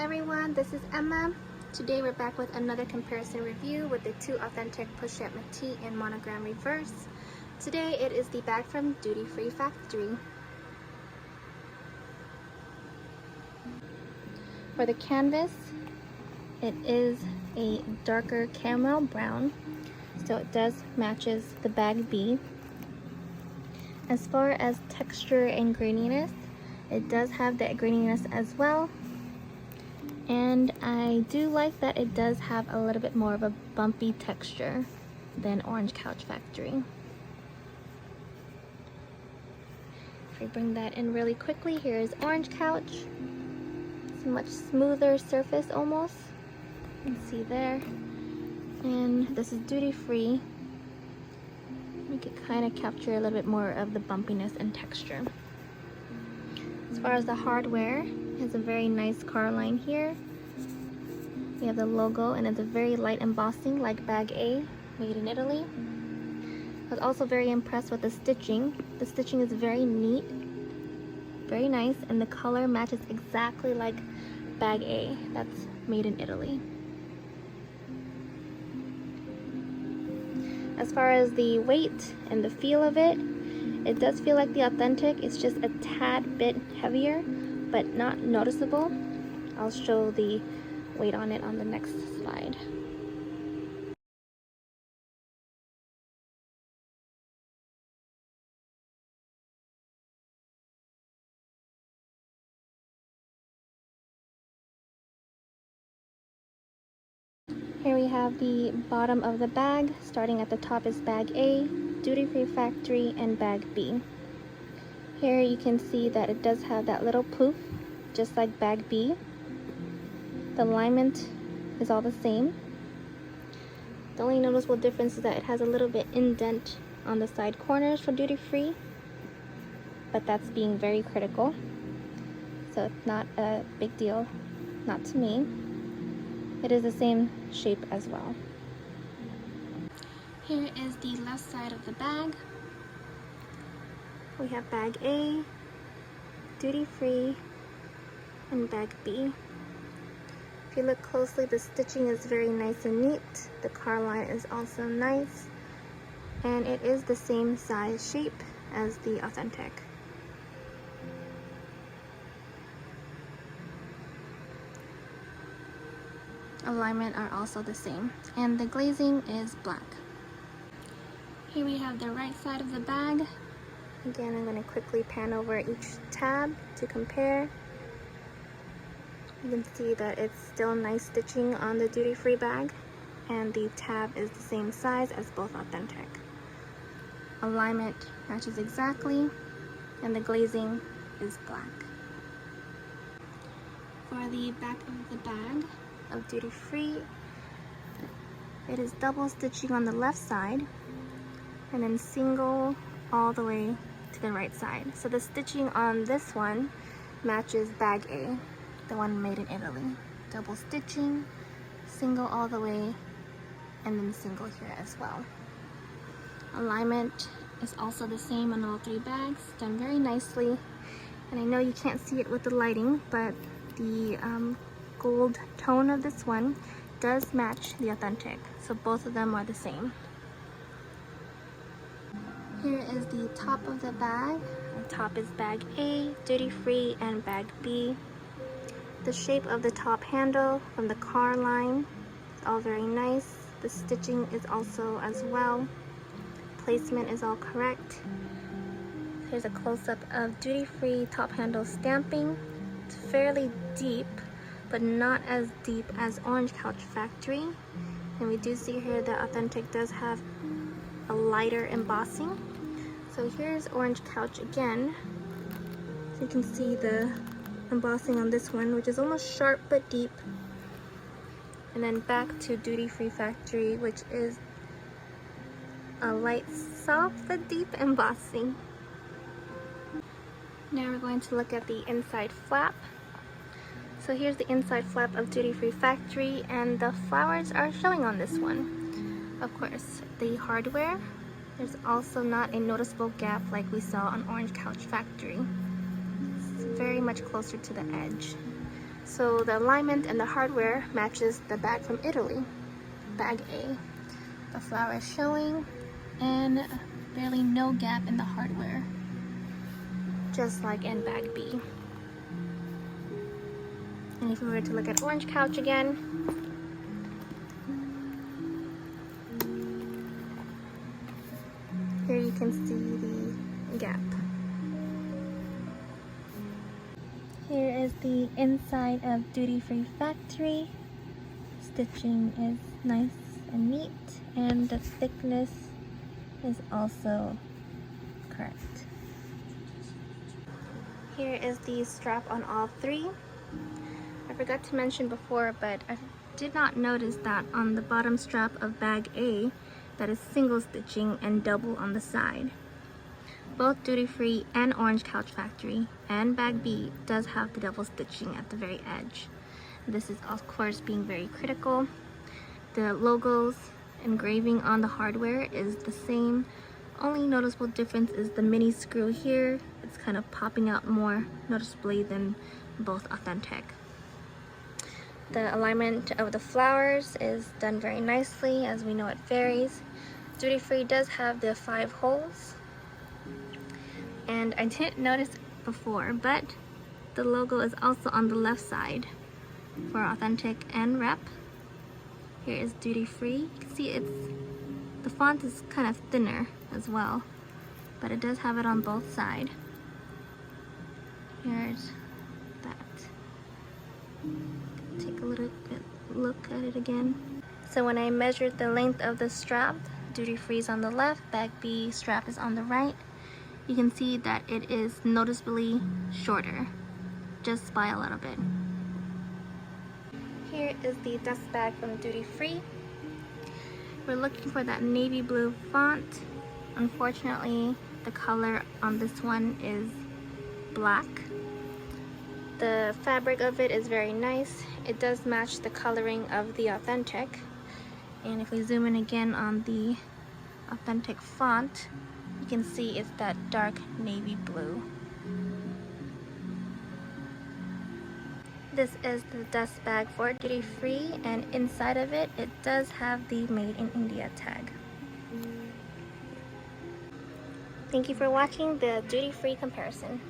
everyone, this is Emma. Today we're back with another comparison review with the two authentic pochette metis and monogram reverse. Today it is the bag from Duty Free Factory. For the canvas, it is a darker caramel brown, so it does matches the bag B. As far as texture and graininess, it does have that graininess as well. And I do like that it does have a little bit more of a bumpy texture than Orange Couch Factory. If we bring that in really quickly, here is Orange Couch. It's a much smoother surface almost. You can see there. And this is Duty Free. We could kind of capture a little bit more of the bumpiness and texture. As far as the hardware, it's a very nice car line here. We have the logo and it's a very light embossing like bag A, made in Italy. I was also very impressed with the stitching. The stitching is very neat, very nice, and the color matches exactly like bag A that's made in Italy. As far as the weight and the feel of it, it does feel like the authentic. It's just a tad bit heavier, but not noticeable. I'll show the weight on it on the next slide. Here we have the bottom of the bag. Starting at the top is bag A, Duty Free Factory, and bag B. Here you can see that it does have that little poof, just like bag B. The alignment is all the same. The only noticeable difference is that it has a little bit indent on the side corners for Duty Free, but that's being very critical, so it's not a big deal, not to me. It is the same shape as well. Here is the left side of the bag. We have bag A, Duty Free, and bag B. If you look closely, the stitching is very nice and neat. The car line is also nice, and it is the same size shape as the authentic. Alignment are also the same, and the glazing is black. Here we have the right side of the bag. Again, I'm going to quickly pan over each tab to compare. You can see that it's still nice stitching on the Duty Free bag, and the tab is the same size as both authentic. Alignment matches exactly, and the glazing is black. For the back of the bag of Duty Free, it is double stitching on the left side, and then single all the way to the right side. So the stitching on this one matches bag A, the one made in Italy. Double stitching, single all the way, and then single here as well. Alignment is also the same on all three bags, done very nicely. And I know you can't see it with the lighting, but the gold tone of this one does match the authentic, so both of them are the same. Here is the top of the bag. The top is bag A, Duty Free, and bag B. The shape of the top handle from the car line is all very nice. The stitching is also as well. Placement is all correct. Here's a close-up of Duty Free top handle stamping. It's fairly deep, but not as deep as Orange Couch Factory. And we do see here that authentic does have a lighter embossing. So here's Orange Couch again. So you can see the embossing on this one, which is almost sharp but deep. And then back to Duty Free Factory, which is a light, soft but deep embossing. Now we're going to look at the inside flap. So here's the inside flap of Duty Free Factory, and the flowers are showing on this one. Of course, the hardware, there's also not a noticeable gap like we saw on Orange Couch Factory. It's very much closer to the edge. So the alignment and the hardware matches the bag from Italy, bag A. The flower is showing and barely no gap in the hardware, just like in bag B. And if we were to look at Orange Couch again, here you can see the gap. Here is the inside of Duty Free Factory. Stitching is nice and neat, and the thickness is also correct. Here is the strap on all three. I forgot to mention before, but I did not notice that on the bottom strap of bag A, that is single stitching and double on the side. Both Duty Free and Orange Couch Factory and bag B does have the double stitching at the very edge. This is of course being very critical. The logos engraving on the hardware is the same. Only noticeable difference is the mini screw here. It's kind of popping out more noticeably than both authentic. The alignment of the flowers is done very nicely, as we know it varies. Duty Free does have the 5 holes, and I didn't notice before, but the logo is also on the left side for authentic and rep. Here is Duty Free. You can see the font is kind of thinner as well, but it does have it on both sides. Here's that. Take a little bit look at it again. So when I measured the length of the strap, Duty Free is on the left, bag B strap is on the right. You can see that it is noticeably shorter, just by a little bit. Here is the dust bag from Duty Free. We're looking for that navy blue font. Unfortunately, the color on this one is black. The fabric of it is very nice. It does match the coloring of the authentic. And if we zoom in again on the authentic font, you can see it's that dark navy blue. This is the dust bag for Duty Free, and inside of it, it does have the Made in India tag. Thank you for watching the Duty Free comparison.